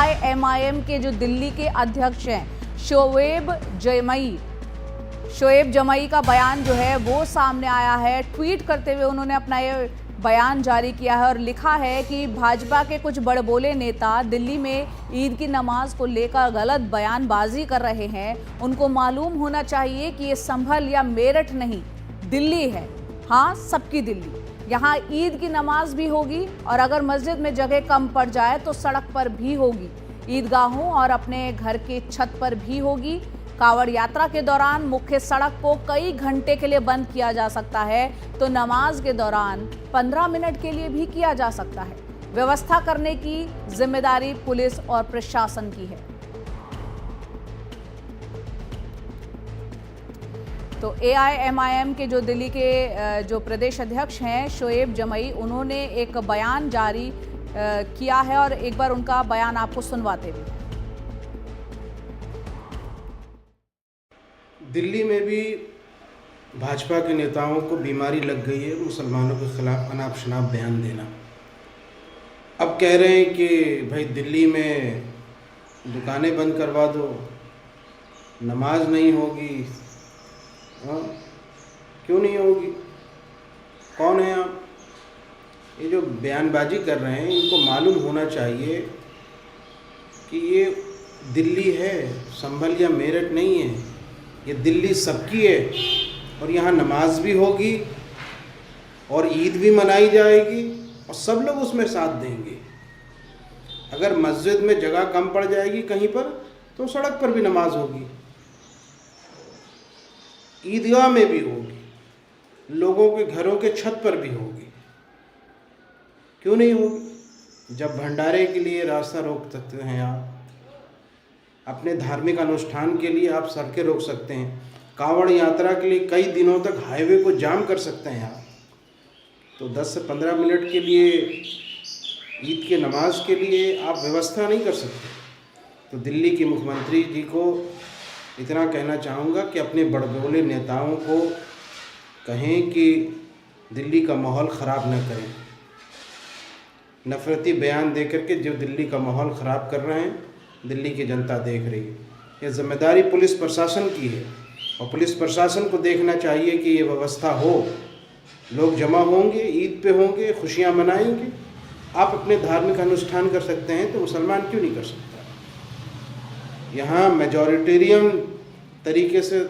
AIMIM के जो दिल्ली के अध्यक्ष हैं शोएब जमई का बयान जो है वो सामने आया है। ट्वीट करते हुए उन्होंने अपना ये बयान जारी किया है और लिखा है कि भाजपा के कुछ बड़बोले नेता दिल्ली में ईद की नमाज को लेकर गलत बयानबाजी कर रहे हैं। उनको मालूम होना चाहिए कि ये संभल या मेरठ नहीं, दिल्ली है। हाँ, सबकी दिल्ली। यहाँ ईद की नमाज भी होगी और अगर मस्जिद में जगह कम पड़ जाए तो सड़क पर भी होगी, ईदगाहों और अपने घर के छत पर भी होगी। कावड़ यात्रा के दौरान मुख्य सड़क को कई घंटे के लिए बंद किया जा सकता है तो नमाज के दौरान 15 मिनट के लिए भी किया जा सकता है। व्यवस्था करने की जिम्मेदारी पुलिस और प्रशासन की है। तो एआईएमआईएम के जो दिल्ली के जो प्रदेश अध्यक्ष हैं शोएब जमई, उन्होंने एक बयान जारी किया है और एक बार उनका बयान आपको सुनवाते हुए। दिल्ली में भी भाजपा के नेताओं को बीमारी लग गई है मुसलमानों के खिलाफ अनाप शनाप बयान देना। अब कह रहे हैं कि भाई दिल्ली में दुकानें बंद करवा दो, नमाज नहीं होगी। हाँ, क्यों नहीं होगी? कौन है आप? ये जो बयानबाजी कर रहे हैं इनको मालूम होना चाहिए कि ये दिल्ली है, संभल या मेरठ नहीं है। ये दिल्ली सबकी है और यहाँ नमाज भी होगी और ईद भी मनाई जाएगी और सब लोग उसमें साथ देंगे। अगर मस्जिद में जगह कम पड़ जाएगी कहीं पर तो सड़क पर भी नमाज होगी, ईदगाह में भी होगी, लोगों के घरों के छत पर भी होगी। क्यों नहीं होगी? जब भंडारे के लिए रास्ता रोक सकते हैं आप, अपने धार्मिक अनुष्ठान के लिए आप सड़कें रोक सकते हैं, कांवड़ यात्रा के लिए कई दिनों तक हाईवे को जाम कर सकते हैं आप, तो 10 से 15 मिनट के लिए ईद के नमाज के लिए आप व्यवस्था नहीं कर सकते। तो दिल्ली के मुख्यमंत्री जी को इतना कहना चाहूँगा कि अपने बड़बोले नेताओं को कहें कि दिल्ली का माहौल ख़राब न करें। नफरती बयान दे करके जो दिल्ली का माहौल ख़राब कर रहे हैं, दिल्ली की जनता देख रही है। ये जिम्मेदारी पुलिस प्रशासन की है और पुलिस प्रशासन को देखना चाहिए कि ये व्यवस्था हो, लोग जमा होंगे, ईद पे होंगे, खुशियाँ मनाएंगे। आप अपने धार्मिक अनुष्ठान कर सकते हैं तो मुसलमान क्यों नहीं कर सकता? यहाँ मेजॉरिटेरियन तरीके से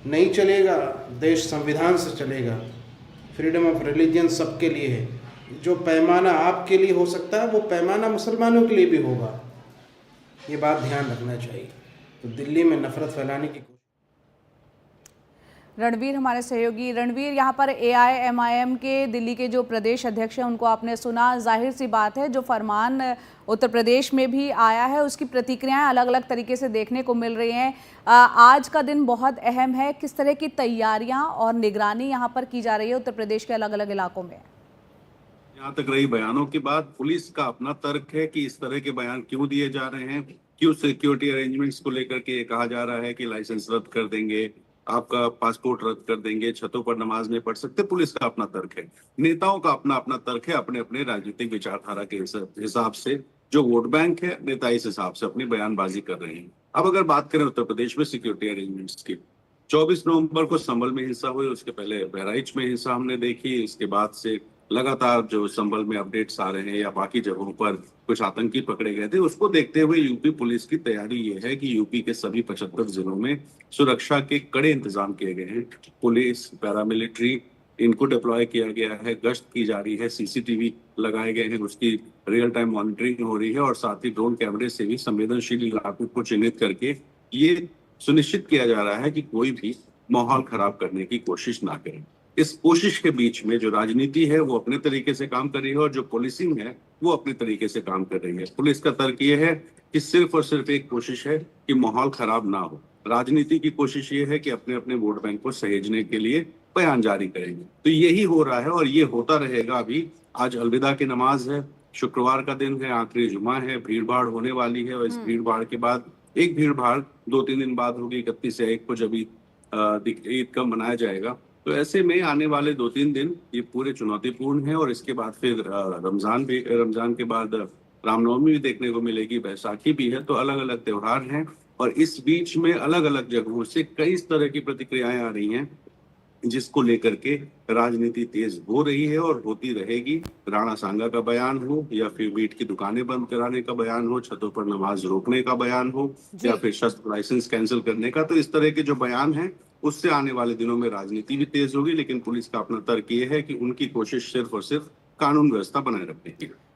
नहीं चलेगा, देश संविधान से चलेगा। फ्रीडम ऑफ रिलीजन सबके लिए है। जो पैमाना आपके लिए हो सकता है वो पैमाना मुसलमानों के लिए भी होगा। ये बात ध्यान रखना चाहिए। तो दिल्ली में नफरत फैलाने की रणवीर हमारे सहयोगी। रणवीर, यहाँ पर एआईएमआईएम के दिल्ली के जो प्रदेश अध्यक्ष हैं उनको आपने सुना। जाहिर सी बात है जो फरमान उत्तर प्रदेश में भी आया है उसकी प्रतिक्रियाएं अलग अलग तरीके से देखने को मिल रही हैं। आज का दिन बहुत अहम है। किस तरह की तैयारियां और निगरानी यहाँ पर की जा रही है उत्तर प्रदेश के अलग अलग इलाकों में? यहाँ तक रही बयानों की बात, पुलिस का अपना तर्क है कि इस तरह के बयान क्यों दिए जा रहे हैं, क्यों सिक्योरिटी अरेंजमेंट्स को लेकर के कहा जा रहा है कि लाइसेंस रद्द कर देंगे, आपका पासपोर्ट रद्द कर देंगे, छतों पर नमाज नहीं पढ़ सकते। पुलिस का अपना तर्क है, नेताओं का अपना अपना तर्क है, अपने अपने राजनीतिक विचारधारा के हिसाब से जो वोट बैंक है, नेता इस हिसाब से अपनी बयानबाजी कर रहे हैं। अब अगर बात करें उत्तर प्रदेश में सिक्योरिटी अरेंजमेंट्स की, 24 नवंबर को संभल में हिंसा हुई, उसके पहले बहराइच में हिंसा हमने देखी। इसके बाद से लगातार जो संभल में अपडेट्स आ रहे हैं या बाकी जगहों पर कुछ आतंकी पकड़े गए थे, उसको देखते हुए यूपी पुलिस की तैयारी ये है कि यूपी के सभी 75 जिलों में सुरक्षा के कड़े इंतजाम किए गए हैं। पुलिस, पैरामिलिट्री, इनको डिप्लॉय किया गया है, गश्त की जा रही है, सीसीटीवी लगाए गए हैं, उसकी रियल टाइम मॉनिटरिंग हो रही है और साथ ही ड्रोन कैमरे से भी संवेदनशील इलाकों को चिन्हित करके ये सुनिश्चित किया जा रहा है कि कोई भी माहौल खराब करने की कोशिश ना करे। इस कोशिश के बीच में जो राजनीति है वो अपने तरीके से काम कर रही है और जो पुलिसिंग है वो अपने तरीके से काम कर रही है। पुलिस का तर्क ये है कि सिर्फ और सिर्फ एक कोशिश है कि माहौल खराब ना हो। राजनीति की कोशिश ये है कि अपने अपने वोट बैंक को सहेजने के लिए बयान जारी करेंगे। तो यही हो रहा है और ये होता रहेगा। अभी आज अलविदा की नमाज है, शुक्रवार का दिन है, आखिरी जुमा है, भीड़ भाड़ होने वाली है और इस भीड़ भाड़ के बाद एक भीड़ भाड़ 2-3 दिन बाद होगी, 31 या 1 को जब ईद का मनाया जाएगा। तो ऐसे में आने वाले 2-3 दिन ये पूरे चुनौतीपूर्ण है और इसके बाद फिर रमजान के बाद रामनवमी भी देखने को मिलेगी, बैसाखी भी है, तो अलग अलग त्योहार हैं और इस बीच में अलग अलग जगहों से कई तरह की प्रतिक्रियाएं आ रही हैं जिसको लेकर के राजनीति तेज हो रही है और होती रहेगी। राणा सांगा का बयान हो या फिर वीट की दुकानें बंद कराने का बयान हो, छतों पर नमाज रोकने का बयान हो जी। या फिर शस्त्र लाइसेंस कैंसिल करने का, तो इस तरह के जो बयान हैं उससे आने वाले दिनों में राजनीति भी तेज होगी। लेकिन पुलिस का अपना तर्क ये है कि उनकी कोशिश सिर्फ और सिर्फ कानून व्यवस्था बनाए रखने की है।